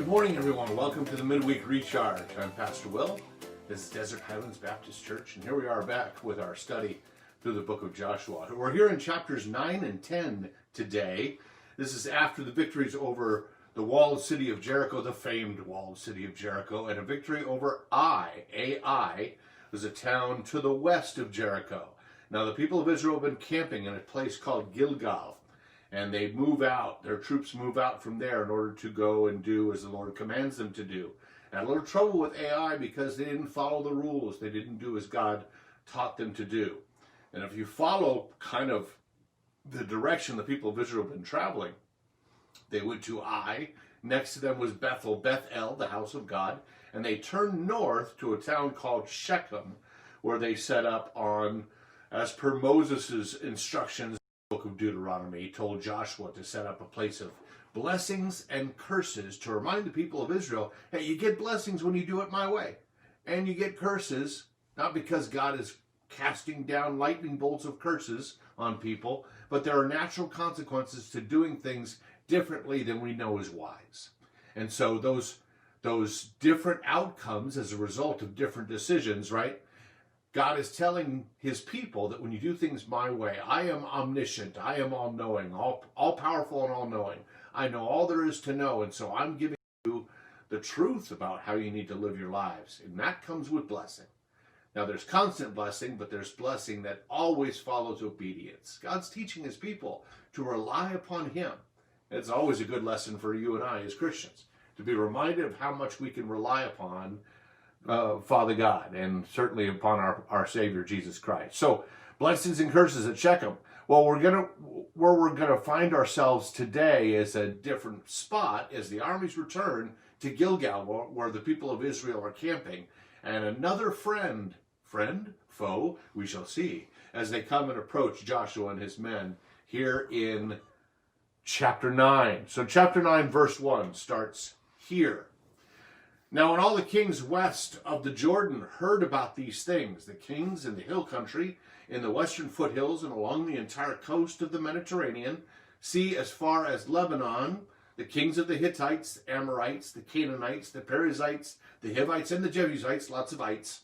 Good morning, everyone. Welcome to the Midweek Recharge. I'm Pastor Will. This is Desert Highlands Baptist Church, and here we are back with our study through the book of Joshua. We're here in chapters 9 and 10 today. This is after the victories over the walled city of Jericho, the famed walled city of Jericho, and a victory over Ai was a town to the west of Jericho. Now, the people of Israel have been camping in a place called Gilgal. And they move out, their troops move out from there in order to go and do as the Lord commands them to do. Had a little trouble with Ai because they didn't follow the rules. They didn't do as God taught them to do. And if you follow kind of the direction the people of Israel have been traveling, they went to Ai. Next to them was Bethel, the house of God. And they turned north to a town called Shechem, where they set up on, as per Moses' instructions, book of Deuteronomy told Joshua to set up a place of blessings and curses to remind the people of Israel, hey, you get blessings when you do it my way. And you get curses, not because God is casting down lightning bolts of curses on people, but there are natural consequences to doing things differently than we know is wise. And so those different outcomes as a result of different decisions, right? God is telling his people that when you do things my way, I am omniscient, I am all-knowing, all-powerful and all-knowing. I know all there is to know, and so I'm giving you the truth about how you need to live your lives. And that comes with blessing. Now, there's constant blessing, but there's blessing that always follows obedience. God's teaching his people to rely upon him. It's always a good lesson for you and I as Christians, to be reminded of how much we can rely upon Father God, and certainly upon our Savior Jesus Christ. So, blessings and curses at Shechem. Well, where we're gonna find ourselves today is a different spot as the armies return to Gilgal, where the people of Israel are camping, and another foe, we shall see as they come and approach Joshua and his men here in chapter 9. So, chapter 9, verse 1 starts here. Now, when all the kings west of the Jordan heard about these things, the kings in the hill country, in the western foothills, and along the entire coast of the Mediterranean, sea as far as Lebanon, the kings of the Hittites, the Amorites, the Canaanites, the Perizzites, the Hivites, and the Jebusites, lots of ites.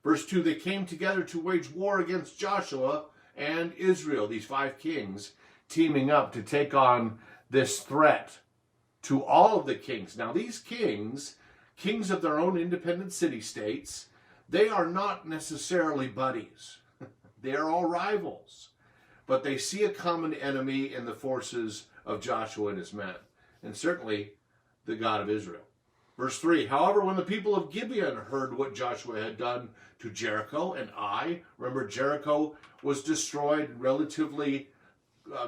Verse 2, they came together to wage war against Joshua and Israel, these 5 kings, teaming up to take on this threat to all of the kings. Now, these kings of their own independent city-states, they are not necessarily buddies. They're all rivals. But they see a common enemy in the forces of Joshua and his men, and certainly the God of Israel. Verse 3, however, when the people of Gibeon heard what Joshua had done to Jericho and Ai, remember Jericho was destroyed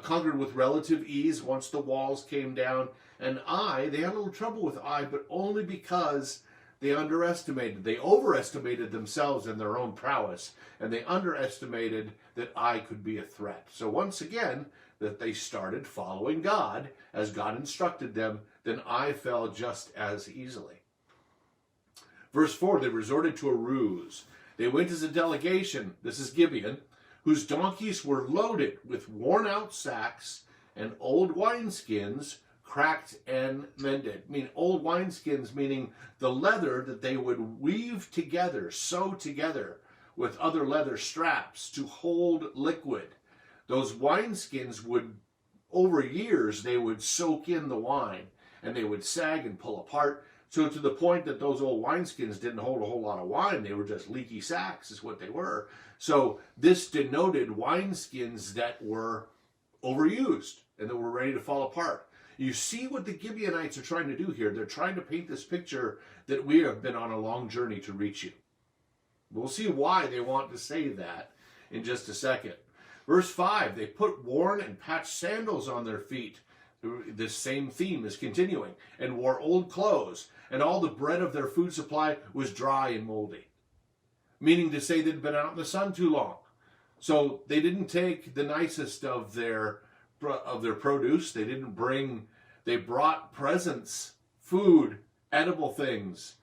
conquered with relative ease once the walls came down. And Ai, they had a little trouble with Ai, but only because they overestimated themselves and their own prowess, and they underestimated that Ai could be a threat. So once again, that they started following God as God instructed them, then Ai fell just as easily. Verse 4, they resorted to a ruse. They went as a delegation, this is Gibeon, whose donkeys were loaded with worn-out sacks and old wineskins, cracked and mended. I mean, old wineskins meaning the leather that they would weave together, sew together with other leather straps to hold liquid. Those wineskins would, over years, they would soak in the wine, and they would sag and pull apart. So to the point that those old wineskins didn't hold a whole lot of wine, they were just leaky sacks is what they were. So this denoted wineskins that were overused and that were ready to fall apart. You see what the Gibeonites are trying to do here. They're trying to paint this picture that we have been on a long journey to reach you. We'll see why they want to say that in just a second. Verse 5, they put worn and patched sandals on their feet. This same theme is continuing. And wore old clothes. And all the bread of their food supply was dry and moldy. Meaning to say they'd been out in the sun too long. So they didn't take the nicest of their produce. They brought presents, food, edible things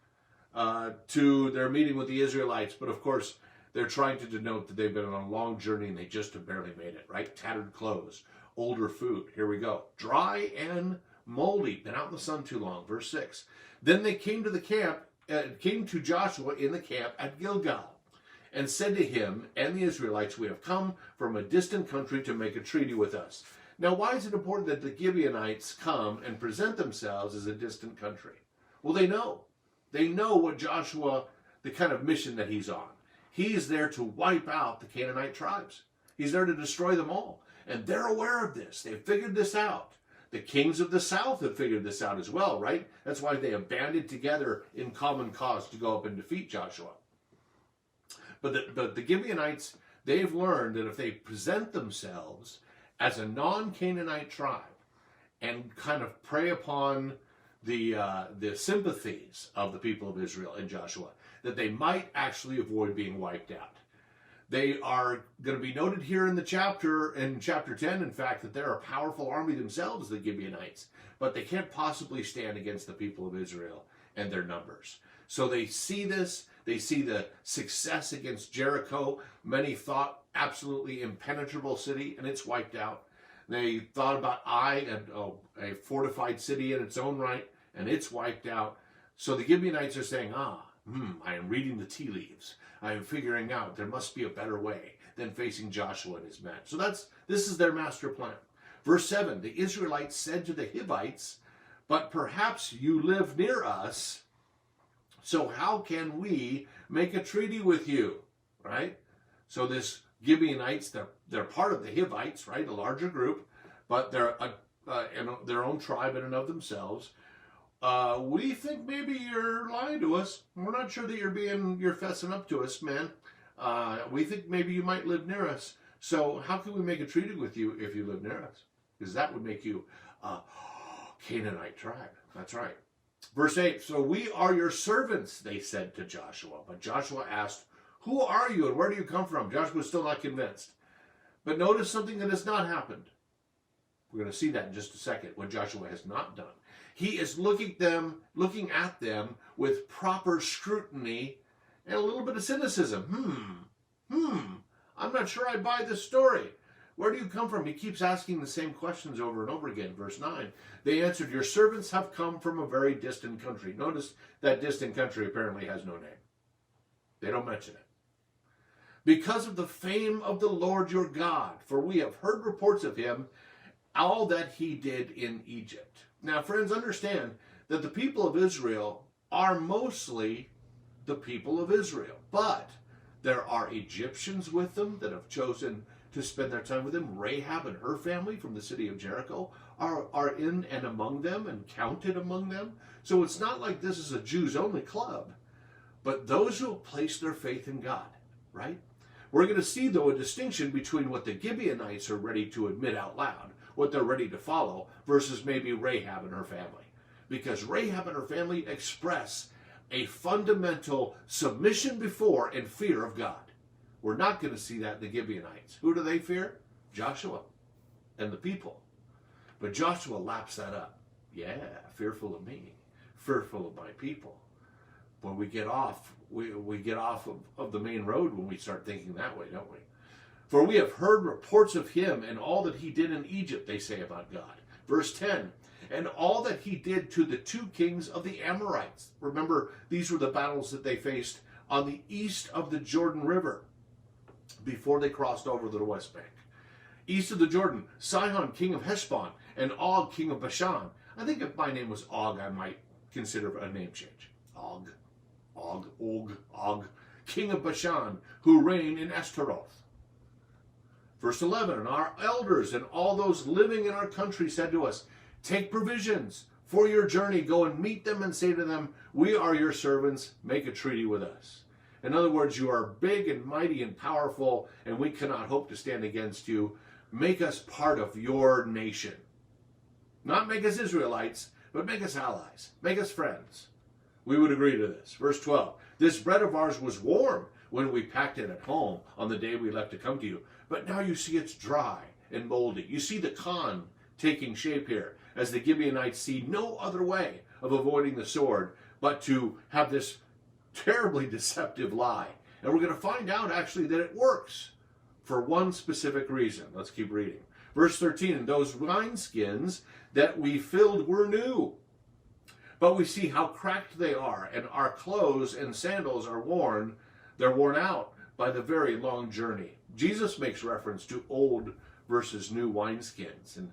to their meeting with the Israelites. But of course, they're trying to denote that they've been on a long journey and they just have barely made it, right? Tattered clothes, older food. Here we go. Dry and moldy, been out in the sun too long. Verse 6. Then they came to Joshua in the camp at Gilgal, and said to him and the Israelites, we have come from a distant country to make a treaty with us. Now, why is it important that the Gibeonites come and present themselves as a distant country? Well, they know. They know what Joshua, the kind of mission that he's on. He's there to wipe out the Canaanite tribes. He's there to destroy them all. And they're aware of this. They've figured this out. The kings of the south have figured this out as well, right? That's why they have banded together in common cause to go up and defeat Joshua. But the Gibeonites, they've learned that if they present themselves as a non-Canaanite tribe and kind of prey upon the sympathies of the people of Israel and Joshua, that they might actually avoid being wiped out. They are going to be noted here in chapter 10, in fact, that they're a powerful army themselves, the Gibeonites, but they can't possibly stand against the people of Israel and their numbers. So they see this. They see the success against Jericho. Many thought absolutely impenetrable city, and it's wiped out. They thought about Ai, a fortified city in its own right, and it's wiped out. So the Gibeonites are saying, I am reading the tea leaves. I am figuring out there must be a better way than facing Joshua and his men. So this is their master plan. Verse 7, the Israelites said to the Hivites, but perhaps you live near us, so how can we make a treaty with you, right? So this Gibeonites, they're part of the Hivites, right? A larger group, but they're their own tribe in and of themselves. We think maybe you're lying to us. We're not sure that you're fessing up to us, man. We think maybe you might live near us. So how can we make a treaty with you if you live near us? Because that would make you a Canaanite tribe. That's right. Verse 8, so we are your servants, they said to Joshua. But Joshua asked, who are you and where do you come from? Joshua's still not convinced. But notice something that has not happened. We're going to see that in just a second, what Joshua has not done. He is looking at them with proper scrutiny and a little bit of cynicism. I'm not sure I buy this story. Where do you come from? He keeps asking the same questions over and over again. Verse 9, they answered, your servants have come from a very distant country. Notice that distant country apparently has no name. They don't mention it. Because of the fame of the Lord your God, for we have heard reports of him, all that he did in Egypt. Now, friends, understand that the people of Israel are mostly the people of Israel. But there are Egyptians with them that have chosen to spend their time with him. Rahab and her family from the city of Jericho are in and among them and counted among them. So it's not like this is a Jews-only club, but those who have placed their faith in God, right? We're going to see, though, a distinction between what the Gibeonites are ready to admit out loud, what they're ready to follow, versus maybe Rahab and her family. Because Rahab and her family express a fundamental submission before and fear of God. We're not going to see that in the Gibeonites. Who do they fear? Joshua and the people. But Joshua laps that up. Yeah, fearful of me, fearful of my people. When we get off, we get off of the main road when we start thinking that way, don't we? For we have heard reports of him and all that he did in Egypt, they say about God. Verse 10, and all that he did to the two kings of the Amorites. Remember, these were the battles that they faced on the east of the Jordan River before they crossed over to the West Bank. East of the Jordan, Sihon, king of Heshbon, and Og, king of Bashan. I think if my name was Og, I might consider a name change. Og, king of Bashan, who reigned in Ashtaroth. Verse 11, and our elders and all those living in our country said to us, take provisions for your journey, go and meet them and say to them, we are your servants, make a treaty with us. In other words, you are big and mighty and powerful, and we cannot hope to stand against you. Make us part of your nation. Not make us Israelites, but make us allies. Make us friends. We would agree to this. Verse 12, this bread of ours was warm when we packed it at home on the day we left to come to you. But now you see it's dry and moldy. You see the con taking shape here, as the Gibeonites see no other way of avoiding the sword but to have this terribly deceptive lie. And we're going to find out actually that it works for one specific reason. Let's keep reading. Verse 13, and those wineskins that we filled were new. But we see how cracked they are, and our clothes and sandals are worn. They're worn out by the very long journey. Jesus makes reference to old versus new wineskins. And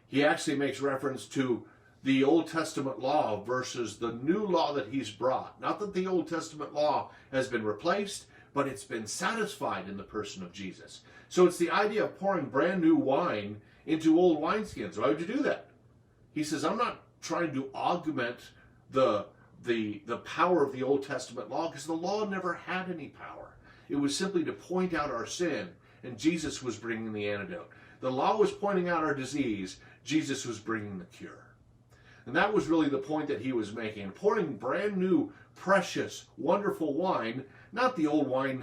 he actually makes reference to the Old Testament law versus the new law that he's brought. Not that the Old Testament law has been replaced, but it's been satisfied in the person of Jesus. So it's the idea of pouring brand new wine into old wineskins. Why would you do that? He says, I'm not trying to augment the power of the Old Testament law, because the law never had any power. It was simply to point out our sin, and Jesus was bringing the antidote. The law was pointing out our disease. Jesus was bringing the cure. And that was really the point that he was making. Pouring brand new, precious, wonderful wine, not the old wine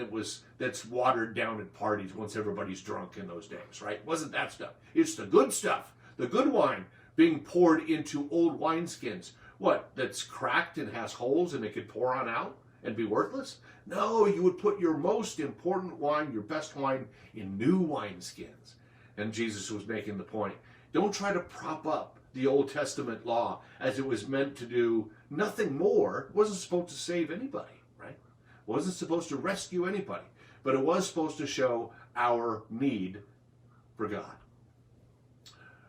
that's watered down at parties once everybody's drunk in those days, right? It wasn't that stuff. It's the good stuff, the good wine being poured into old wineskins. What, that's cracked and has holes and it could pour on out and be worthless? No, you would put your most important wine, your best wine, in new wineskins. And Jesus was making the point. Don't try to prop up the Old Testament law as it was meant to do nothing more. It wasn't supposed to save anybody, right? It wasn't supposed to rescue anybody. But it was supposed to show our need for God.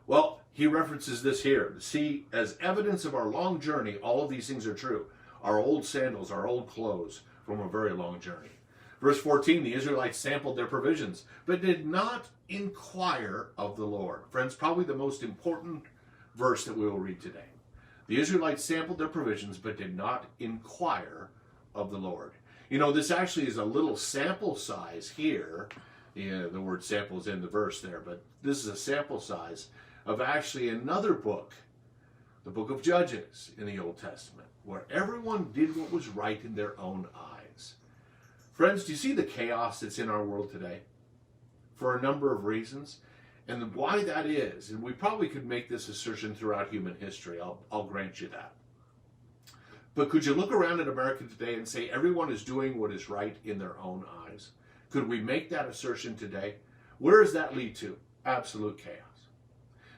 Well, he references this here. See, as evidence of our long journey, all of these things are true. Our old sandals, our old clothes from a very long journey. Verse 14, the Israelites sampled their provisions, but did not inquire of the Lord. Friends, probably the most important verse that we will read today. The Israelites sampled their provisions, but did not inquire of the Lord. You know, this actually is a little sample size here. Yeah, the word sample is in the verse there, but this is a sample size of actually another book, the book of Judges in the Old Testament, where everyone did what was right in their own eyes. Friends, do you see the chaos that's in our world today? For a number of reasons. And why that is, and we probably could make this assertion throughout human history, I'll grant you that. But could you look around at America today and say everyone is doing what is right in their own eyes? Could we make that assertion today? Where does that lead to? Absolute chaos.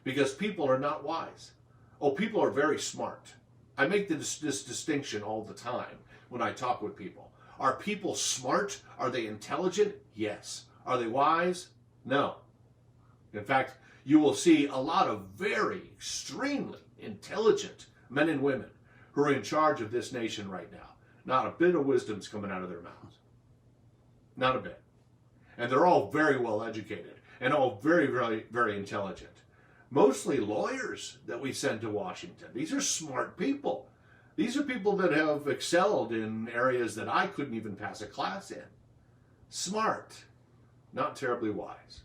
Because people are not wise. Oh, people are very smart. I make this distinction all the time when I talk with people. Are people smart? Are they intelligent? Yes. Are they wise? No. In fact, you will see a lot of very extremely intelligent men and women who are in charge of this nation right now. Not a bit of wisdom's coming out of their mouths. Not a bit. And they're all very well educated and all very, very, very intelligent. Mostly lawyers that we send to Washington. These are smart people. These are people that have excelled in areas that I couldn't even pass a class in. Smart, not terribly wise.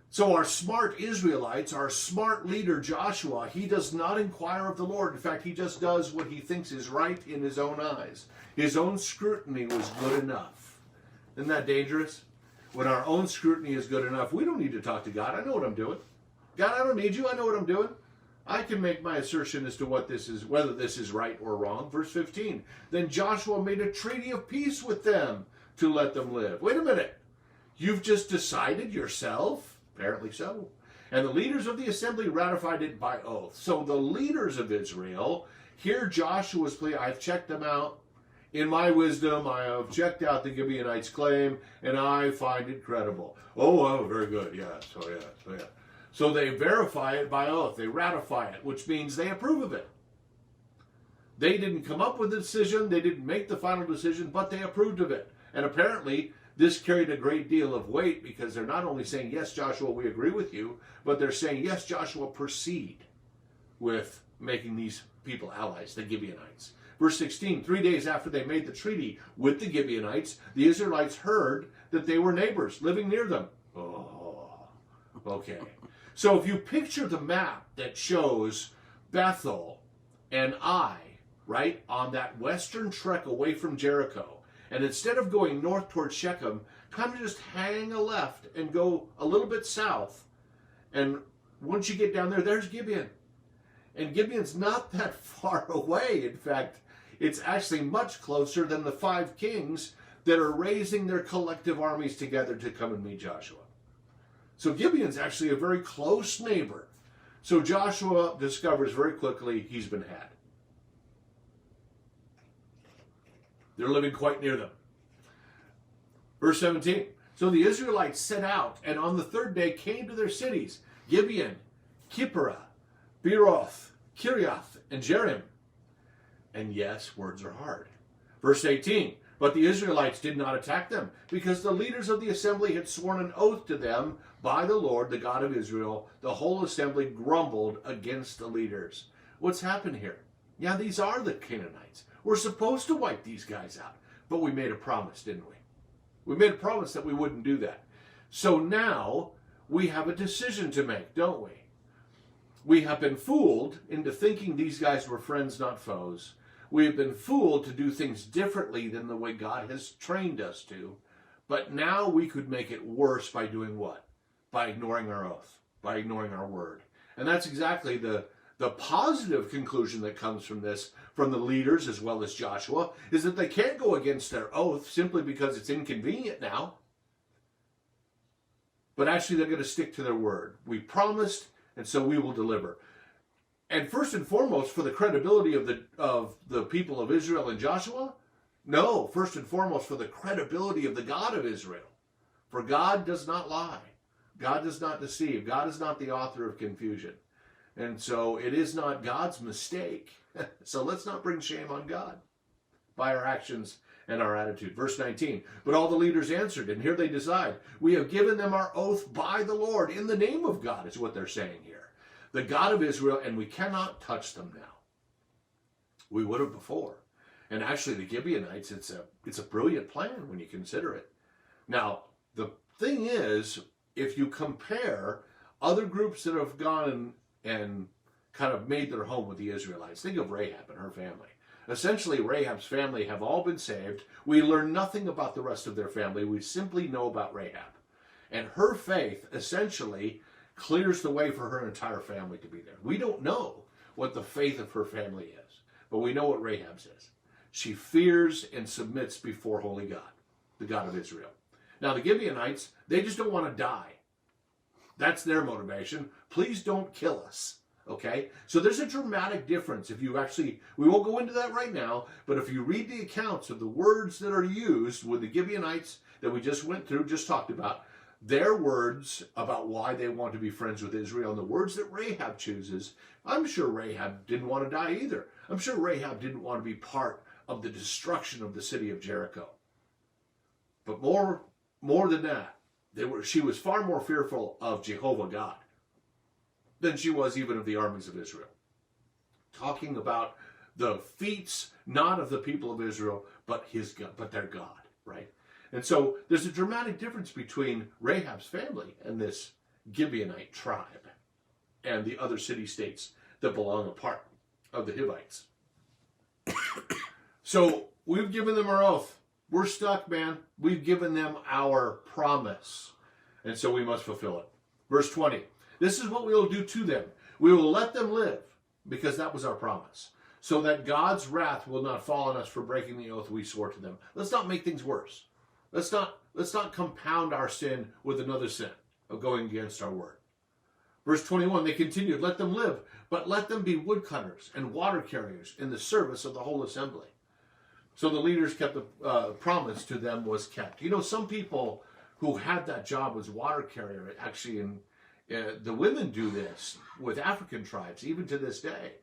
So our smart Israelites, our smart leader Joshua, he does not inquire of the Lord. In fact, he just does what he thinks is right in his own eyes. His own scrutiny was good enough. Isn't that dangerous? When our own scrutiny is good enough, we don't need to talk to God. I know what I'm doing. God, I don't need you. I know what I'm doing. I can make my assertion as to what this is, whether this is right or wrong. Verse 15. Then Joshua made a treaty of peace with them to let them live. Wait a minute. You've just decided yourself? Apparently so. And the leaders of the assembly ratified it by oath. So the leaders of Israel hear Joshua's plea. I've checked them out. In my wisdom, I have checked out the Gibeonites' claim, and I find it credible. Oh, very good. Yes. Oh, yes. Oh, yeah. So they verify it by oath. They ratify it, which means they approve of it. They didn't come up with the decision. They didn't make the final decision, but they approved of it. And apparently, this carried a great deal of weight because they're not only saying, yes, Joshua, we agree with you, but they're saying, yes, Joshua, proceed with making these people allies, the Gibeonites. Verse 16, 3 days after they made the treaty with the Gibeonites, the Israelites heard that they were neighbors living near them. Oh, okay. So if you picture the map that shows Bethel and Ai, right, on that western trek away from Jericho, and instead of going north towards Shechem, kind of just hang a left and go a little bit south, and once you get down there, there's Gibeon. And Gibeon's not that far away. In fact, it's actually much closer than the 5 kings that are raising their collective armies together to come and meet Joshua. So Gibeon's actually a very close neighbor. So Joshua discovers very quickly he's been had. They're living quite near them. Verse 17. So the Israelites set out, and on the third day came to their cities, Gibeon, Kippurah, Beeroth, Kiriath, and Jearim. And yes, words are hard. Verse 18. But the Israelites did not attack them, because the leaders of the assembly had sworn an oath to them by the Lord, the God of Israel. The whole assembly grumbled against the leaders. What's happened here? Yeah, these are the Canaanites. We're supposed to wipe these guys out. But we made a promise, didn't we? We made a promise that we wouldn't do that. So now we have a decision to make, don't we? We have been fooled into thinking these guys were friends, not foes. We have been fooled to do things differently than the way God has trained us to. But now we could make it worse by doing what? By ignoring our oath, by ignoring our word. And that's exactly the positive conclusion that comes from this, from the leaders as well as Joshua, is that they can't go against their oath simply because it's inconvenient now. But actually they're going to stick to their word. We promised, and so we will deliver. And first and foremost, for the credibility of the people of Israel and Joshua? No, first and foremost, for the credibility of the God of Israel. For God does not lie. God does not deceive. God is not the author of confusion. And so it is not God's mistake. So let's not bring shame on God by our actions and our attitude. Verse 19, but all the leaders answered, and here they decide, we have given them our oath by the Lord, in the name of God, is what they're saying here. The God of Israel, and we cannot touch them now. We would have before. And actually the Gibeonites, it's a brilliant plan when you consider it. Now, the thing is, if you compare other groups that have gone and kind of made their home with the Israelites, think of Rahab and her family. Essentially, Rahab's family have all been saved. We learn nothing about the rest of their family. We simply know about Rahab. And her faith essentially clears the way for her entire family to be there. We don't know what the faith of her family is, but we know what Rahab's is. She fears and submits before Holy God, the God of Israel. Now, the Gibeonites, they just don't want to die. That's their motivation. Please don't kill us. Okay? So there's a dramatic difference. If you actually, we won't go into that right now, but if you read the accounts of the words that are used with the Gibeonites that we just went through, just talked about, their words about why they want to be friends with Israel, and the words that Rahab chooses, I'm sure Rahab didn't want to die either. I'm sure Rahab didn't want to be part of the destruction of the city of Jericho. But more than that, she was far more fearful of Jehovah God than she was even of the armies of Israel. Talking about the feats, not of the people of Israel, but their God, right? And so there's a dramatic difference between Rahab's family and this Gibeonite tribe and the other city-states that belong a part of the Hivites. So we've given them our oath. We're stuck, man. We've given them our promise. And so we must fulfill it. Verse 20. This is what we will do to them. We will let them live, because that was our promise, so that God's wrath will not fall on us for breaking the oath we swore to them. Let's not make things worse. Let's not compound our sin with another sin of going against our word. Verse 21, they continued, let them live, but let them be woodcutters and water carriers in the service of the whole assembly. So the leaders kept the promise to them was kept. You know, some people who had that job as water carrier, actually the women do this with African tribes, even to this day.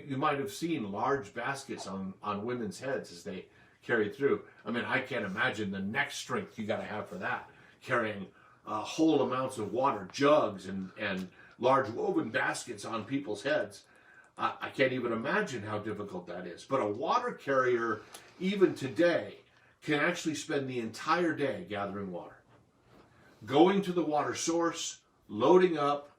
You might have seen large baskets on women's heads as they carried through. I mean, I can't imagine the neck strength you got to have for that, carrying whole amounts of water, jugs and large woven baskets on people's heads. I can't even imagine how difficult that is. But a water carrier, even today, can actually spend the entire day gathering water, going to the water source, loading up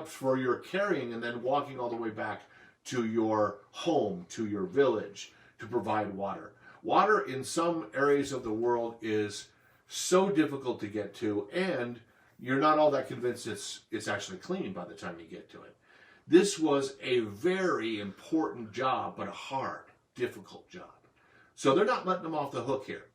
for your carrying, and then walking all the way back to your home, to your village, to provide water. Water in some areas of the world is so difficult to get to, and you're not all that convinced it's actually clean by the time you get to it. This was a very important job, but a hard, difficult job. So they're not letting them off the hook here.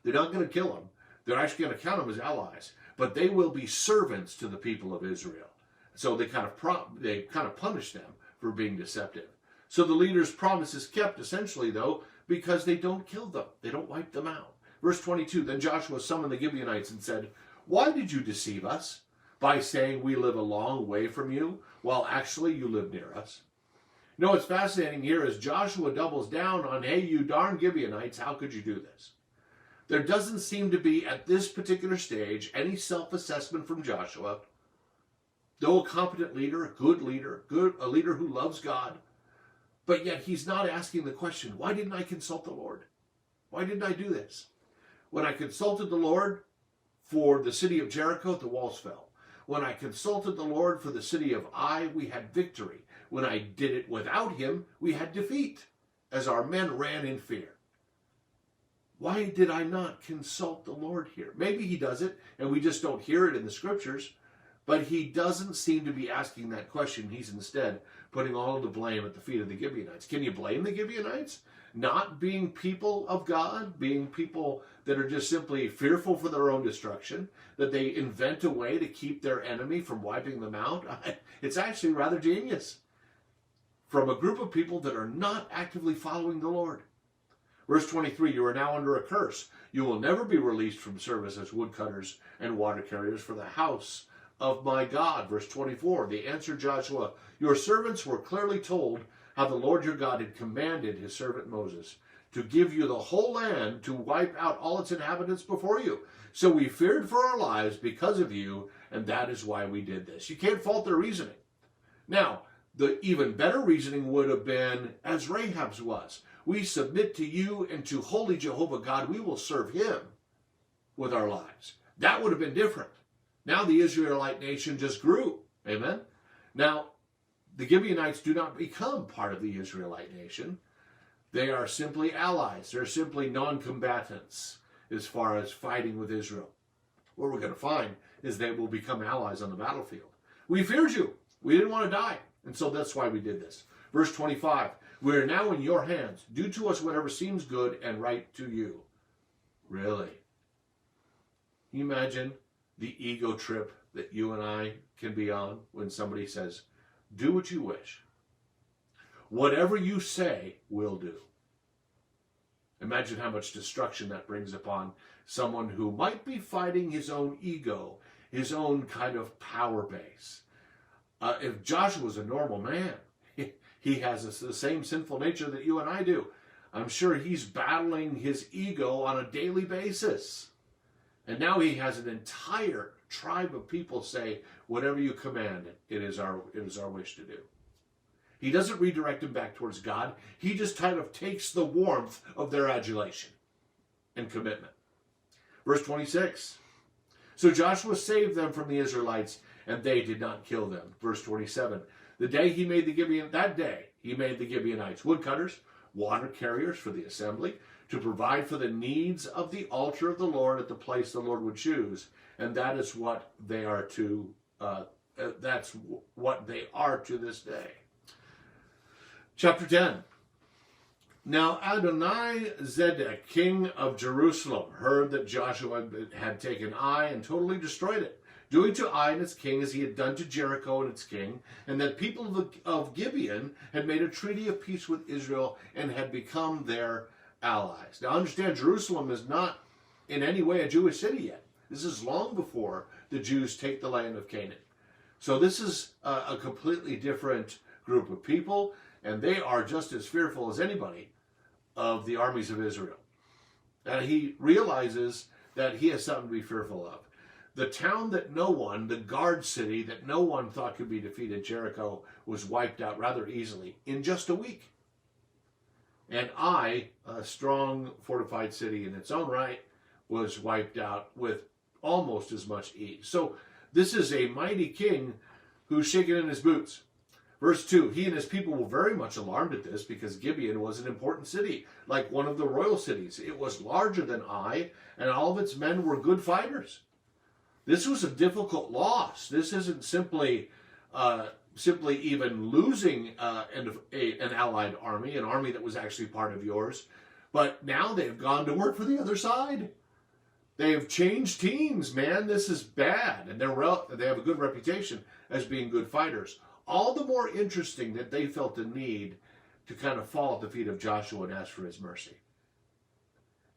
They're not going to kill them. They're actually going to count them as allies, but they will be servants to the people of Israel. So they kind of punish them for being deceptive. So the leader's promise is kept essentially, though, because they don't kill them. They don't wipe them out. Verse 22, then Joshua summoned the Gibeonites and said, why did you deceive us by saying we live a long way from you, while actually you live near us? You know what's fascinating here is Joshua doubles down on, hey, you darn Gibeonites, how could you do this? There doesn't seem to be, at this particular stage, any self-assessment from Joshua. Though a competent leader, a good leader, a leader who loves God, but yet he's not asking the question, why didn't I consult the Lord? Why didn't I do this? When I consulted the Lord for the city of Jericho, the walls fell. When I consulted the Lord for the city of Ai, we had victory. When I did it without him, we had defeat, as our men ran in fear. Why did I not consult the Lord here? Maybe he does it, and we just don't hear it in the scriptures, but he doesn't seem to be asking that question. He's instead putting all of the blame at the feet of the Gibeonites. Can you blame the Gibeonites? Not being people of God, being people that are just simply fearful for their own destruction, that they invent a way to keep their enemy from wiping them out. It's actually rather genius from a group of people that are not actively following the Lord. Verse 23, you are now under a curse. You will never be released from service as woodcutters and water carriers for the house of my God. Verse 24, they answered Joshua, your servants were clearly told how the Lord your God had commanded his servant Moses to give you the whole land to wipe out all its inhabitants before you. So we feared for our lives because of you, and that is why we did this. You can't fault their reasoning. Now, the even better reasoning would have been as Rahab's was. We submit to you and to holy Jehovah God. We will serve him with our lives. That would have been different. Now the Israelite nation just grew. Amen? Now, the Gibeonites do not become part of the Israelite nation. They are simply allies. They're simply non-combatants as far as fighting with Israel. What we're going to find is they will become allies on the battlefield. We feared you. We didn't want to die. And so that's why we did this. Verse 25, we are now in your hands. Do to us whatever seems good and right to you. Really? Can you imagine the ego trip that you and I can be on when somebody says, do what you wish. Whatever you say, we'll do. Imagine how much destruction that brings upon someone who might be fighting his own ego, his own kind of power base. If Joshua was a normal man, he has the same sinful nature that you and I do. I'm sure he's battling his ego on a daily basis. And now he has an entire tribe of people say, whatever you command, it is our wish to do. He doesn't redirect them back towards God. He just kind of takes the warmth of their adulation and commitment. Verse 26. So Joshua saved them from the Israelites, and they did not kill them. Verse 27. That day he made the Gibeonites woodcutters, water carriers for the assembly, to provide for the needs of the altar of the Lord at the place the Lord would choose. And that is what they are to, that's what they are to this day. Chapter 10. Now Adoni-Zedek, king of Jerusalem, heard that Joshua had taken Ai and totally destroyed it, doing to Ai and its king as he had done to Jericho and its king, and that people of Gibeon had made a treaty of peace with Israel and had become their allies. Now understand, Jerusalem is not in any way a Jewish city yet. This is long before the Jews take the land of Canaan. So this is a completely different group of people, and they are just as fearful as anybody of the armies of Israel. And he realizes that he has something to be fearful of. The town that the guard city that no one thought could be defeated, Jericho, was wiped out rather easily in just a week. And Ai, a strong fortified city in its own right, was wiped out with almost as much ease. So this is a mighty king who's shaking in his boots. Verse 2, he and his people were very much alarmed at this because Gibeon was an important city, like one of the royal cities. It was larger than Ai, and all of its men were good fighters. This was a difficult loss. This isn't simply even losing an allied army, an army that was actually part of yours, but now they've gone to work for the other side. They have changed teams, man. This is bad. And they have a good reputation as being good fighters. All the more interesting that they felt the need to kind of fall at the feet of Joshua and ask for his mercy.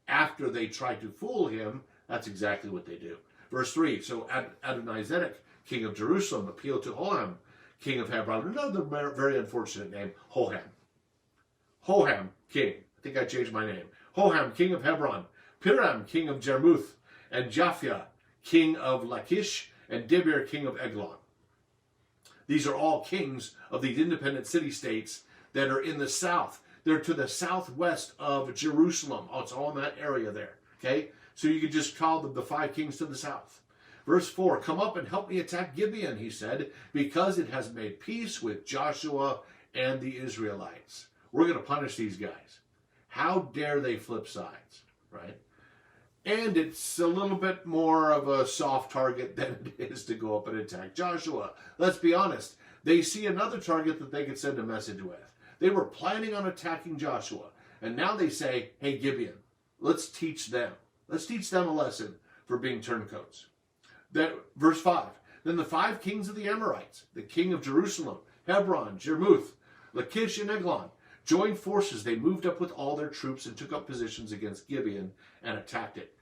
After they tried to fool him, that's exactly what they do. Verse 3, so Adonizedek, king of Jerusalem, appealed to Hoham, king of Hebron. Another very unfortunate name, Hoham. Hoham, king. I think I changed my name. Hoham, king of Hebron. Piram, king of Jarmuth. And Japhia, king of Lachish. And Debir, king of Eglon. These are all kings of these independent city-states that are in the south. They're to the southwest of Jerusalem. Oh, it's all in that area there. Okay? So you could just call them the 5 kings to the south. Verse 4, come up and help me attack Gibeon, he said, because it has made peace with Joshua and the Israelites. We're going to punish these guys. How dare they flip sides, right? And it's a little bit more of a soft target than it is to go up and attack Joshua. Let's be honest. They see another target that they could send a message with. They were planning on attacking Joshua. And now they say, hey, Gibeon, let's teach them. Let's teach them a lesson for being turncoats. Verse 5, then the 5 kings of the Amorites, the king of Jerusalem, Hebron, Jarmuth, Lachish, and Eglon, joined forces. They moved up with all their troops and took up positions against Gibeon and attacked it.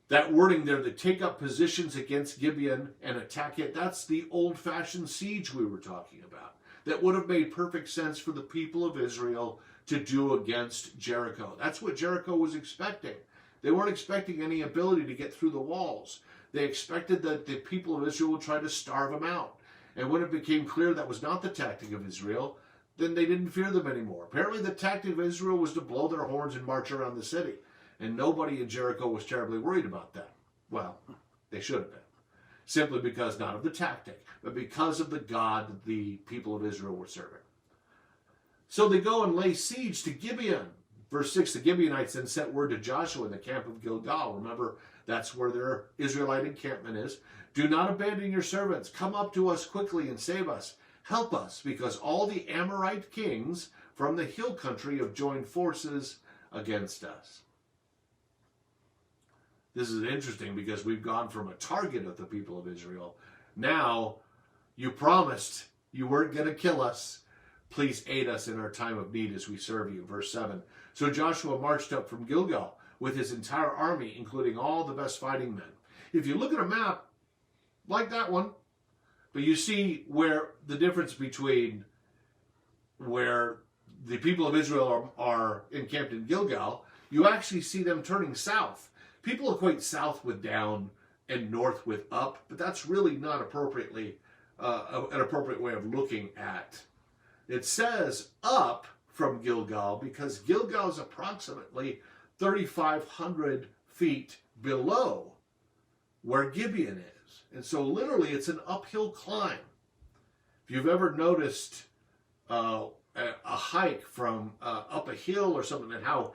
That wording there, to take up positions against Gibeon and attack it, that's the old-fashioned siege we were talking about. That would have made perfect sense for the people of Israel to do against Jericho. That's what Jericho was expecting. They weren't expecting any ability to get through the walls. They expected that the people of Israel would try to starve them out. And when it became clear that was not the tactic of Israel, then they didn't fear them anymore. Apparently the tactic of Israel was to blow their horns and march around the city. And nobody in Jericho was terribly worried about that. Well, they should have been. Simply because not of the tactic, but because of the God that the people of Israel were serving. So they go and lay siege to Gibeon. Verse 6, the Gibeonites then sent word to Joshua in the camp of Gilgal. Remember, that's where their Israelite encampment is. Do not abandon your servants. Come up to us quickly and save us. Help us, because all the Amorite kings from the hill country have joined forces against us. This is interesting because we've gone from a target of the people of Israel. Now, you promised you weren't going to kill us. Please aid us in our time of need as we serve you. Verse 7. So Joshua marched up from Gilgal with his entire army, including all the best fighting men. If you look at a map, like that one, but you see where the difference between where the people of Israel are encamped in Gilgal, you actually see them turning south. People equate south with down and north with up, but that's really not appropriately an appropriate way of looking at. It says up from Gilgal because Gilgal is approximately 3,500 feet below where Gibeon is. And so literally it's an uphill climb. If you've ever noticed a hike from up a hill or something, and how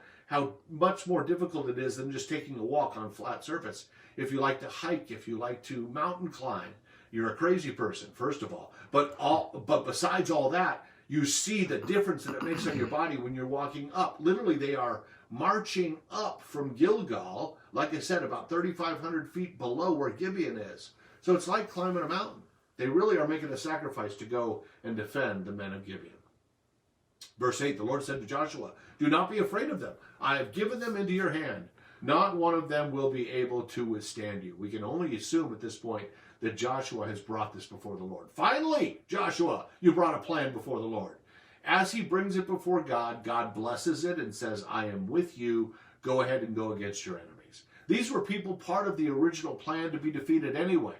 much more difficult it is than just taking a walk on flat surface. If you like to hike, if you like to mountain climb, you're a crazy person, first of all. But besides all that, you see the difference that it makes on your body when you're walking up. Literally, they are marching up from Gilgal, like I said, about 3,500 feet below where Gibeon is. So it's like climbing a mountain. They really are making a sacrifice to go and defend the men of Gibeon. Verse 8, the Lord said to Joshua, do not be afraid of them. I have given them into your hand. Not one of them will be able to withstand you. We can only assume at this point that Joshua has brought this before the Lord. Finally, Joshua, you brought a plan before the Lord. As he brings it before God, God blesses it and says, I am with you. Go ahead and go against your enemies. These were people part of the original plan to be defeated anyway.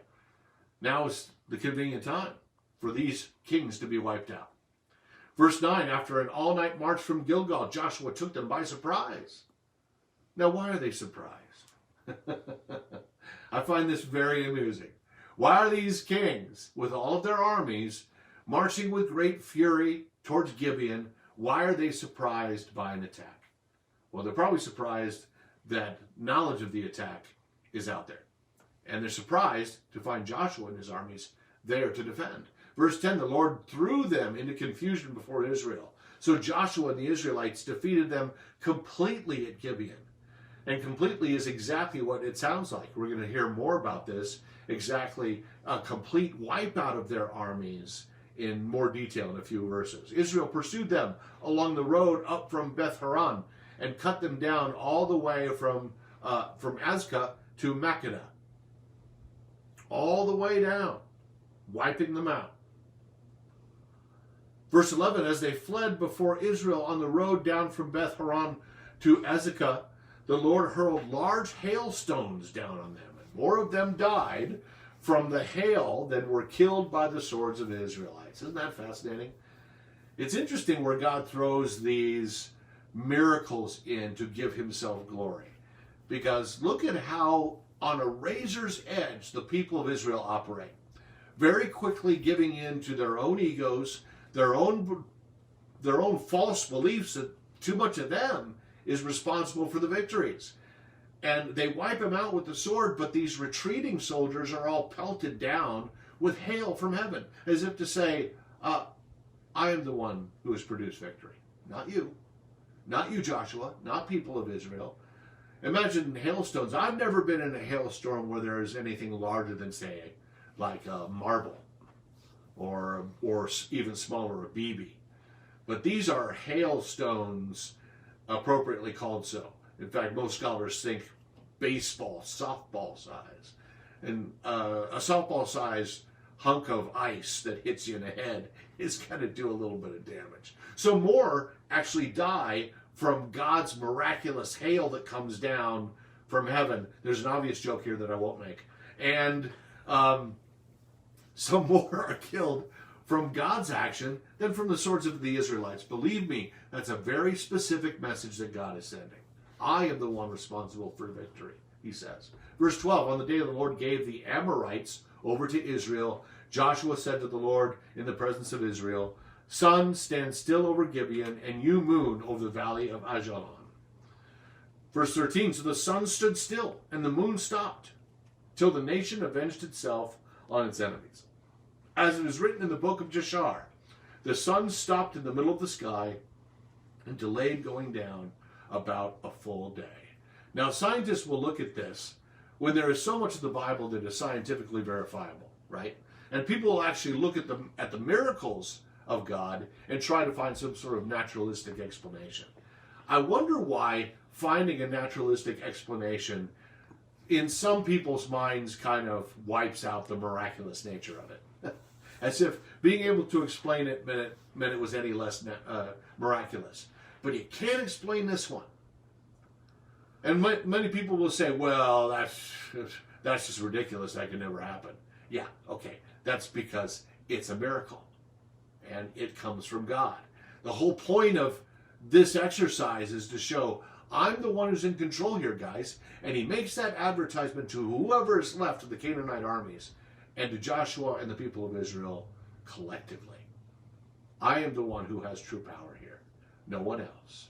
Now is the convenient time for these kings to be wiped out. Verse 9, after an all-night march from Gilgal, Joshua took them by surprise. Now, why are they surprised? I find this very amusing. Why are these kings, with all of their armies, marching with great fury towards Gibeon? Why are they surprised by an attack? Well, they're probably surprised that knowledge of the attack is out there. And they're surprised to find Joshua and his armies there to defend. Verse 10, the Lord threw them into confusion before Israel. So Joshua and the Israelites defeated them completely at Gibeon. And completely is exactly what it sounds like. We're going to hear more about this, exactly a complete wipeout of their armies in more detail in a few verses. Israel pursued them along the road up from Beth Horon and cut them down all the way from Azekah to Makkedah. All the way down, wiping them out. Verse 11, as they fled before Israel on the road down from Beth Horon to Azekah, the Lord hurled large hailstones down on them, and more of them died from the hail than were killed by the swords of the Israelites. Isn't that fascinating? It's interesting where God throws these miracles in to give himself glory. Because look at how on a razor's edge the people of Israel operate. Very quickly giving in to their own egos, their own false beliefs that too much of them is responsible for the victories. And they wipe them out with the sword, but these retreating soldiers are all pelted down with hail from heaven, as if to say, I am the one who has produced victory. Not you. Not you, Joshua. Not people of Israel. Imagine hailstones. I've never been in a hailstorm where there is anything larger than, say, like a marble or even smaller, a BB. But these are hailstones appropriately called so. In fact, most scholars think baseball, softball size. And a softball size hunk of ice that hits you in the head is going to do a little bit of damage. So more actually die from God's miraculous hail that comes down from heaven. There's an obvious joke here that I won't make. And some more are killed from God's action than from the swords of the Israelites. Believe me, that's a very specific message that God is sending. I am the one responsible for victory, he says. Verse 12, on the day the Lord gave the Amorites over to Israel, Joshua said to the Lord in the presence of Israel, sun, stand still over Gibeon, and you, moon, over the valley of Ajalon. Verse 13, so the sun stood still, and the moon stopped, till the nation avenged itself on its enemies. As it is written in the book of Jashar, the sun stopped in the middle of the sky and delayed going down about a full day. Now, scientists will look at this when there is so much of the Bible that is scientifically verifiable, right? And people will actually look at the miracles of God and try to find some sort of naturalistic explanation. I wonder why finding a naturalistic explanation in some people's minds kind of wipes out the miraculous nature of it. As if being able to explain it meant it was any less miraculous. But you can't explain this one. And many people will say, well, that's just ridiculous. That could never happen. Yeah, okay. That's because it's a miracle. And it comes from God. The whole point of this exercise is to show I'm the one who's in control here, guys. And he makes that advertisement to whoever is left of the Canaanite armies and to Joshua and the people of Israel collectively. I am the one who has true power here. No one else.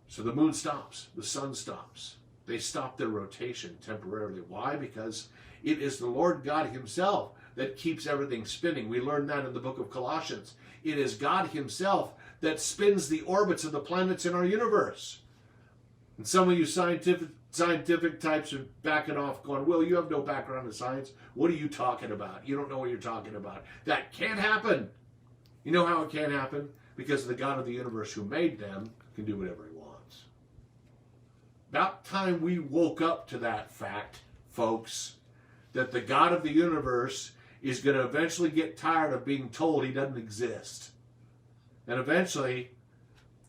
So the moon stops. The sun stops. They stop their rotation temporarily. Why? Because it is the Lord God himself that keeps everything spinning. We learned that in the book of Colossians. It is God himself that spins the orbits of the planets in our universe. And some of you scientific types are backing off going, well, you have no background in science. What are you talking about? You don't know what you're talking about. That can't happen. You know how it can't happen? Because the God of the universe who made them can do whatever he wants. About time we woke up to that fact, folks, that the God of the universe is going to eventually get tired of being told he doesn't exist. And eventually,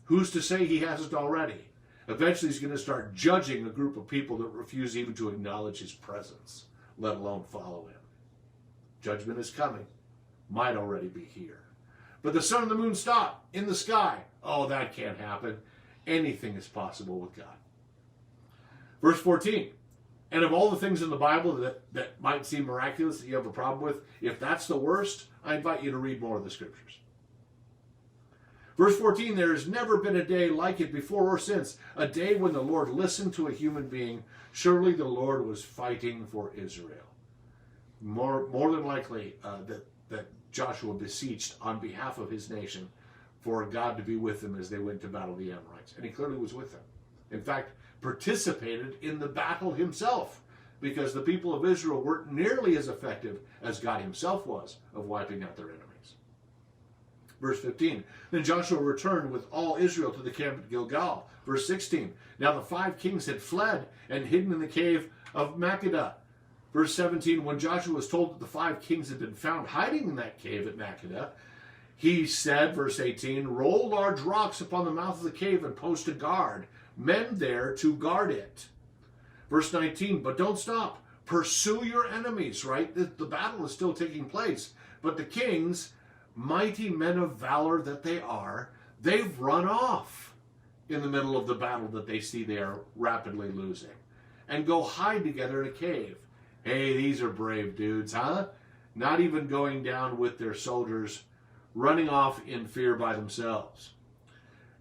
who's to say he hasn't already? Eventually he's going to start judging a group of people that refuse even to acknowledge his presence, let alone follow him. Judgment is coming. Might already be here. But the sun and the moon stop in the sky. Oh, that can't happen. Anything is possible with God. Verse 14. And of all the things in the Bible that might seem miraculous that you have a problem with, if that's the worst, I invite you to read more of the scriptures. Verse 14, there has never been a day like it before or since, a day when the Lord listened to a human being. Surely the Lord was fighting for Israel. More than likely that Joshua beseeched on behalf of his nation for God to be with them as they went to battle the Amorites. And he clearly was with them. In fact, participated in the battle himself, because the people of Israel weren't nearly as effective as God himself was of wiping out their enemies. Verse 15, then Joshua returned with all Israel to the camp at Gilgal. Verse 16, now the 5 kings had fled and hidden in the cave of Makkedah. Verse 17, when Joshua was told that the 5 kings had been found hiding in that cave at Makkedah, he said, verse 18, roll large rocks upon the mouth of the cave and post a guard, men there to guard it. Verse 19, but don't stop. Pursue your enemies, right? The battle is still taking place. But the kings, mighty men of valor that they are, they've run off in the middle of the battle that they see they are rapidly losing and go hide together in a cave. Hey, these are brave dudes, huh? Not even going down with their soldiers, running off in fear by themselves.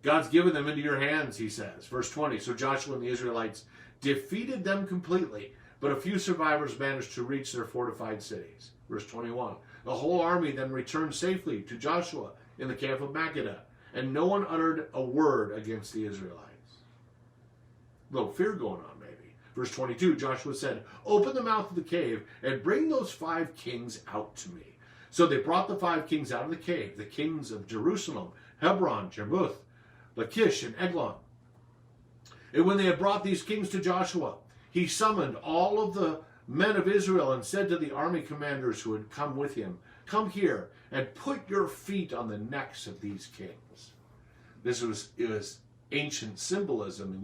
God's given them into your hands, he says. Verse 20, so Joshua and the Israelites defeated them completely, but a few survivors managed to reach their fortified cities. Verse 21, the whole army then returned safely to Joshua in the camp of Makkedah, and no one uttered a word against the Israelites. A little fear going on, maybe. Verse 22, Joshua said, open the mouth of the cave and bring those 5 kings out to me. So they brought the 5 kings out of the cave, the kings of Jerusalem, Hebron, Jarmuth, Lachish, and Eglon. And when they had brought these kings to Joshua, he summoned all of the men of Israel and said to the army commanders who had come with him, come here and put your feet on the necks of these kings. It was ancient symbolism, and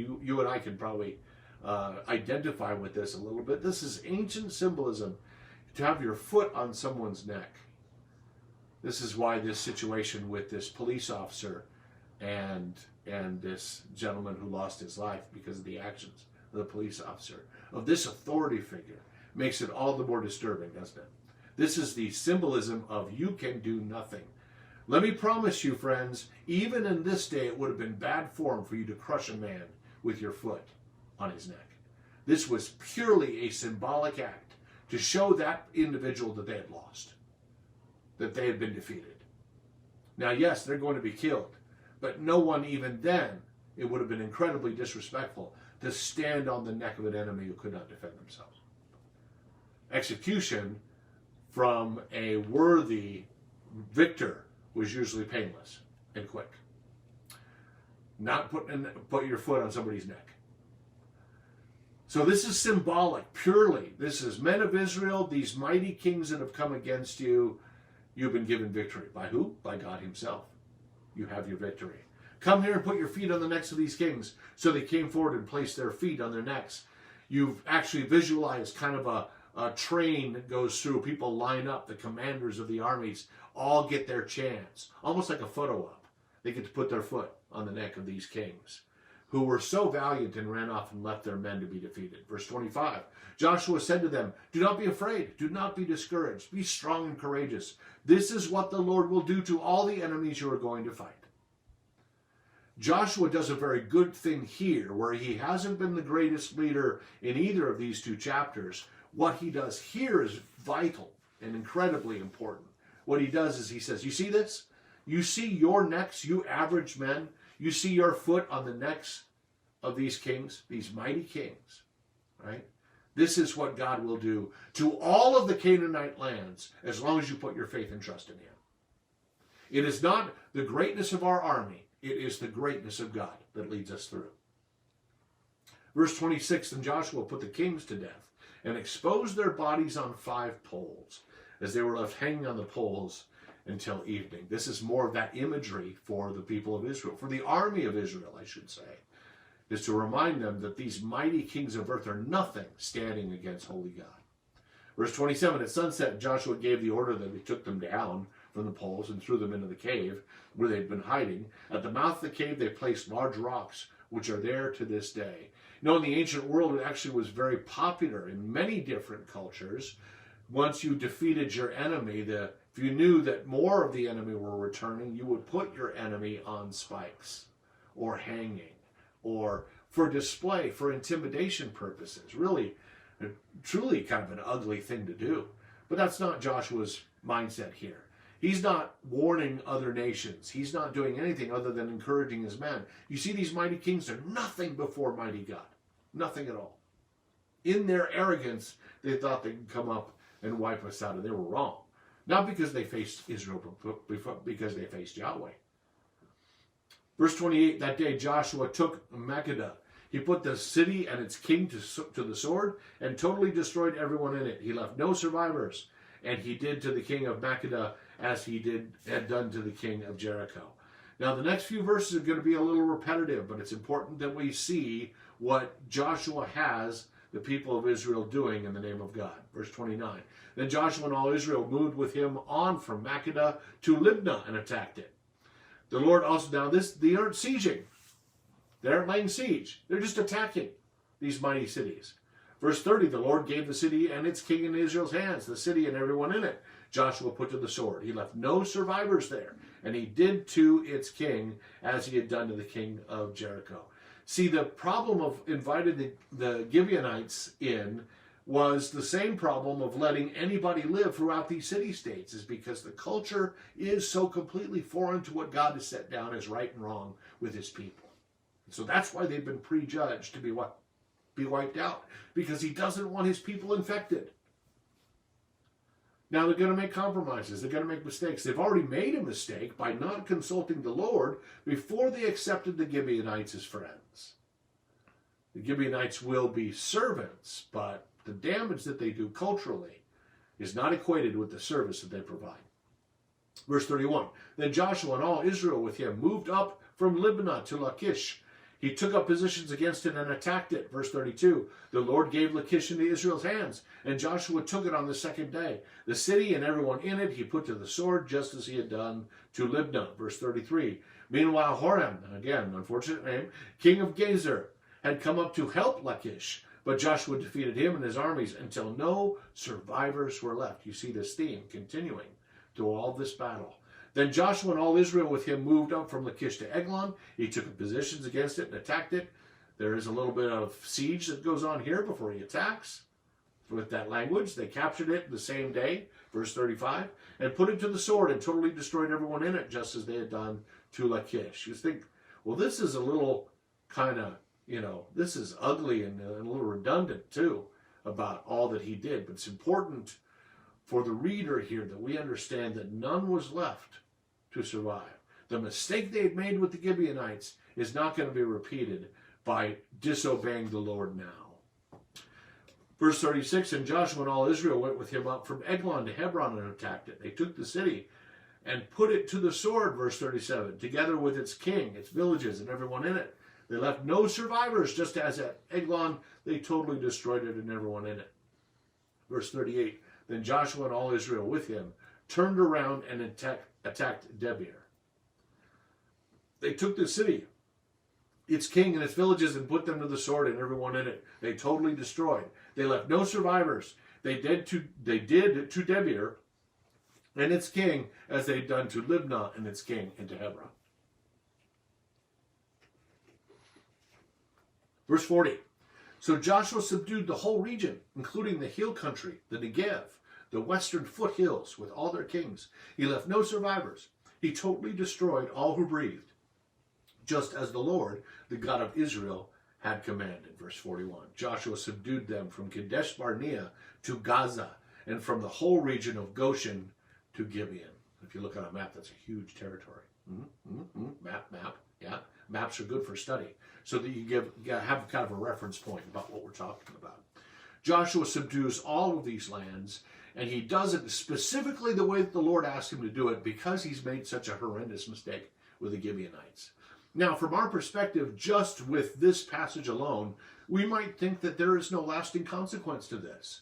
you and I can probably identify with this a little bit. This is ancient symbolism, to have your foot on someone's neck. This is why this situation with this police officer and this gentleman who lost his life because of the actions of the police officer, of this authority figure, makes it all the more disturbing, doesn't it? This is the symbolism of you can do nothing. Let me promise you, friends, even in this day, it would have been bad form for you to crush a man with your foot on his neck. This was purely a symbolic act to show that individual that they had lost, that they had been defeated. Now, yes, they're going to be killed, but no one, even then, it would have been incredibly disrespectful to stand on the neck of an enemy who could not defend themselves. Execution from a worthy victor was usually painless and quick. Not put your foot on somebody's neck. So this is symbolic, purely. This is men of Israel, these mighty kings that have come against you. You've been given victory. By who? By God himself. You have your victory. Come here and put your feet on the necks of these kings. So they came forward and placed their feet on their necks. You've actually visualized kind of a train that goes through. People line up. The commanders of the armies all get their chance. Almost like a photo op. They get to put their foot on the neck of these kings, who were so valiant and ran off and left their men to be defeated. Verse 25, Joshua said to them, do not be afraid, do not be discouraged, be strong and courageous. This is what the Lord will do to all the enemies you are going to fight. Joshua does a very good thing here, where he hasn't been the greatest leader in either of these 2 chapters. What he does here is vital and incredibly important. What he does is he says, you see this? You see your necks, you average men? You see your foot on the necks of these kings, these mighty kings, right? This is what God will do to all of the Canaanite lands as long as you put your faith and trust in him. It is not the greatness of our army. It is the greatness of God that leads us through. Verse 26, and Joshua put the kings to death and exposed their bodies on 5 poles as they were left hanging on the poles until evening. This is more of that imagery for the people of Israel, for the army of Israel, I should say, is to remind them that these mighty kings of earth are nothing standing against holy God. Verse 27, at sunset, Joshua gave the order that he took them down from the poles and threw them into the cave where they'd been hiding. At the mouth of the cave, they placed large rocks, which are there to this day. You know, in the ancient world, it actually was very popular in many different cultures. Once you defeated your enemy, if you knew that more of the enemy were returning, you would put your enemy on spikes or hanging or for display, for intimidation purposes. Really, truly kind of an ugly thing to do. But that's not Joshua's mindset here. He's not warning other nations. He's not doing anything other than encouraging his men. You see, these mighty kings are nothing before mighty God. Nothing at all. In their arrogance, they thought they could come up and wipe us out, and they were wrong. Not because they faced Israel, but because they faced Yahweh. Verse 28, that day Joshua took Makkedah. He put the city and its king to the sword and totally destroyed everyone in it. He left no survivors. And he did to the king of Makkedah as he had done to the king of Jericho. Now the next few verses are going to be a little repetitive, but it's important that we see what Joshua has the people of Israel doing in the name of God. Verse 29. Then Joshua and all Israel moved with him on from Makkedah to Libnah and attacked it. The Lord also, now they aren't sieging. They aren't laying siege. They're just attacking these mighty cities. Verse 30, the Lord gave the city and its king in Israel's hands, the city and everyone in it. Joshua put to the sword. He left no survivors there, and he did to its king as he had done to the king of Jericho. See, the problem of inviting the Gibeonites in was the same problem of letting anybody live throughout these city-states, is because the culture is so completely foreign to what God has set down as right and wrong with his people. So that's why they've been prejudged to be wiped out, because he doesn't want his people infected. Now they're going to make compromises. They're going to make mistakes. They've already made a mistake by not consulting the Lord before they accepted the Gibeonites as friends. The Gibeonites will be servants, but the damage that they do culturally is not equated with the service that they provide. Verse 31, then Joshua and all Israel with him moved up from Libnah to Lachish. He took up positions against it and attacked it. Verse 32, the Lord gave Lachish into Israel's hands, and Joshua took it on the second day. The city and everyone in it he put to the sword, just as he had done to Libnah. Verse 33, meanwhile Horam, again, unfortunate name, king of Gezer, had come up to help Lachish, but Joshua defeated him and his armies until no survivors were left. You see this theme continuing through all this battle. Then Joshua and all Israel with him moved up from Lachish to Eglon. He took positions against it and attacked it. There is a little bit of siege that goes on here before he attacks. With that language, they captured it the same day, verse 35, and put it to the sword and totally destroyed everyone in it, just as they had done to Lachish. You think, well, this is a little kind of, this is ugly and a little redundant too about all that he did. But it's important for the reader here that we understand that none was left to survive. The mistake they had made with the Gibeonites is not going to be repeated by disobeying the Lord now. Verse 36, and Joshua and all Israel went with him up from Eglon to Hebron and attacked it. They took the city and put it to the sword, verse 37, together with its king, its villages, and everyone in it. They left no survivors, just as at Eglon they totally destroyed it and everyone in it. Verse 38, then Joshua and all Israel with him turned around and attacked Debir. They took the city, its king and its villages, and put them to the sword and everyone in it. They totally destroyed. They left no survivors. They did to Debir and its king as they had done to Libnah and its king and to Hebron. Verse 40. So Joshua subdued the whole region, including the hill country, the Negev, the western foothills, with all their kings. He left no survivors. He totally destroyed all who breathed, just as the Lord, the God of Israel, had commanded. Verse 41. Joshua subdued them from Kadesh Barnea to Gaza, and from the whole region of Goshen to Gibeon. If you look on a map, that's a huge territory. Map. Yeah, maps are good for study, so that you have kind of a reference point about what we're talking about. Joshua subdues all of these lands, and he does it specifically the way that the Lord asked him to do it, because he's made such a horrendous mistake with the Gibeonites. Now, from our perspective, just with this passage alone, we might think that there is no lasting consequence to this.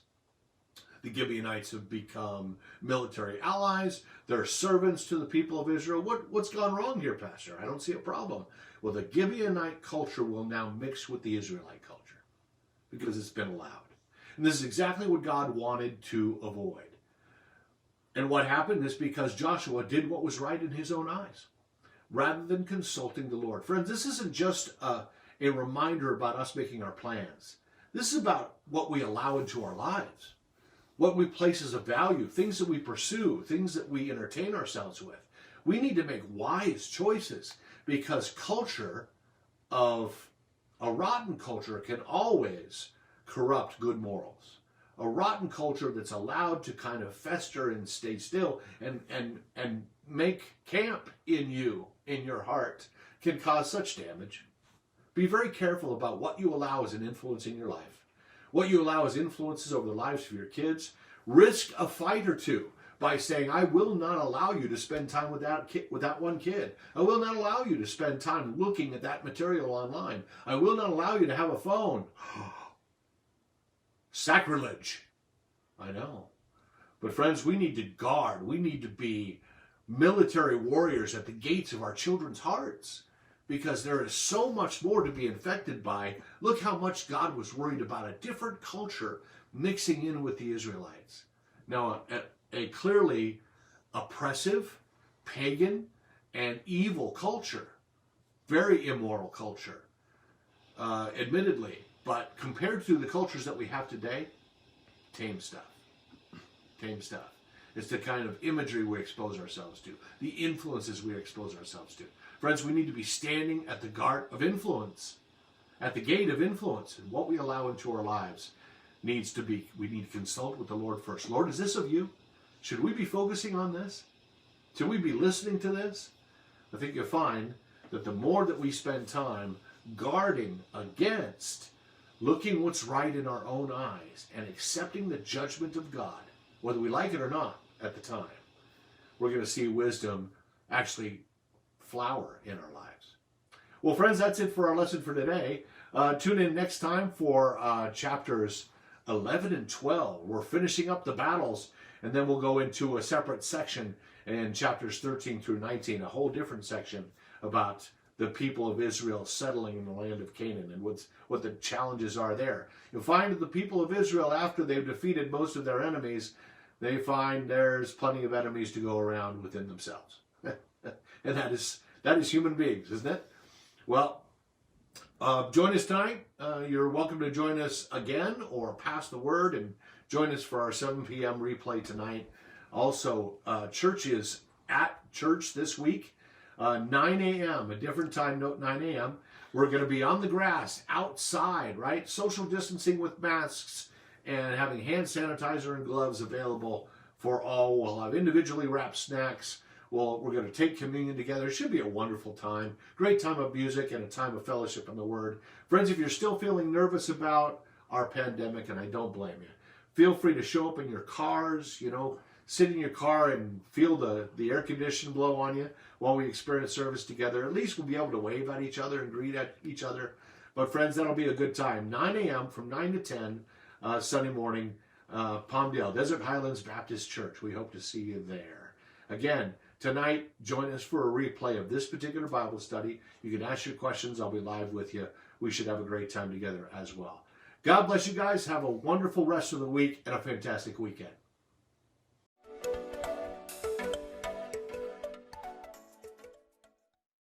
The Gibeonites have become military allies. They're servants to the people of Israel. What's gone wrong here, Pastor? I don't see a problem. Well, the Gibeonite culture will now mix with the Israelite culture because it's been allowed. And this is exactly what God wanted to avoid. And what happened is because Joshua did what was right in his own eyes, rather than consulting the Lord. Friends, this isn't just a reminder about us making our plans. This is about what we allow into our lives. what we place as a value, things that we pursue, things that we entertain ourselves with. We need to make wise choices, because a rotten culture can always corrupt good morals. A rotten culture that's allowed to kind of fester and stay still and make camp in your heart, can cause such damage. Be very careful about what you allow as an influence in your life, what you allow as influences over the lives of your kids. Risk a fight or two by saying, I will not allow you to spend time with that one kid. I will not allow you to spend time looking at that material online. I will not allow you to have a phone. Sacrilege. I know. But friends, we need to guard. We need to be military warriors at the gates of our children's hearts, because there is so much more to be infected by. Look how much God was worried about a different culture mixing in with the Israelites. Now, a clearly oppressive, pagan, and evil culture. Very immoral culture, admittedly. But compared to the cultures that we have today, tame stuff. Tame stuff. It's the kind of imagery we expose ourselves to, the influences we expose ourselves to. Friends, we need to be standing at the guard of influence, at the gate of influence, and what we allow into our lives needs to be, we need to consult with the Lord first. Lord, is this of you? Should we be focusing on this? Should we be listening to this? I think you'll find that the more that we spend time guarding against looking what's right in our own eyes and accepting the judgment of God, whether we like it or not at the time, we're going to see wisdom actually flower in our lives. Well, friends, that's it for our lesson for today. Tune in next time for chapters 11 and 12. We're finishing up the battles, and then we'll go into a separate section in chapters 13 through 19, a whole different section about the people of Israel settling in the land of Canaan and what the challenges are there. You'll find that the people of Israel, after they've defeated most of their enemies, they find there's plenty of enemies to go around within themselves. And that is human beings, isn't it? Well, join us tonight. You're welcome to join us again or pass the word and join us for our 7 p.m. replay tonight. Also, church is at church this week. 9 a.m., a different time note, 9 a.m. We're going to be on the grass, outside, right? Social distancing with masks and having hand sanitizer and gloves available for all. We'll have individually wrapped snacks. We're going to take communion together. It should be a wonderful time. Great time of music and a time of fellowship in the Word. Friends, if you're still feeling nervous about our pandemic, and I don't blame you, feel free to show up in your cars, sit in your car and feel the air conditioning blow on you while we experience service together. At least we'll be able to wave at each other and greet at each other. But friends, that'll be a good time. 9 a.m. from 9 to 10, Sunday morning, Palmdale, Desert Highlands Baptist Church. We hope to see you there. Again, tonight, join us for a replay of this particular Bible study. You can ask your questions. I'll be live with you. We should have a great time together as well. God bless you guys. Have a wonderful rest of the week and a fantastic weekend.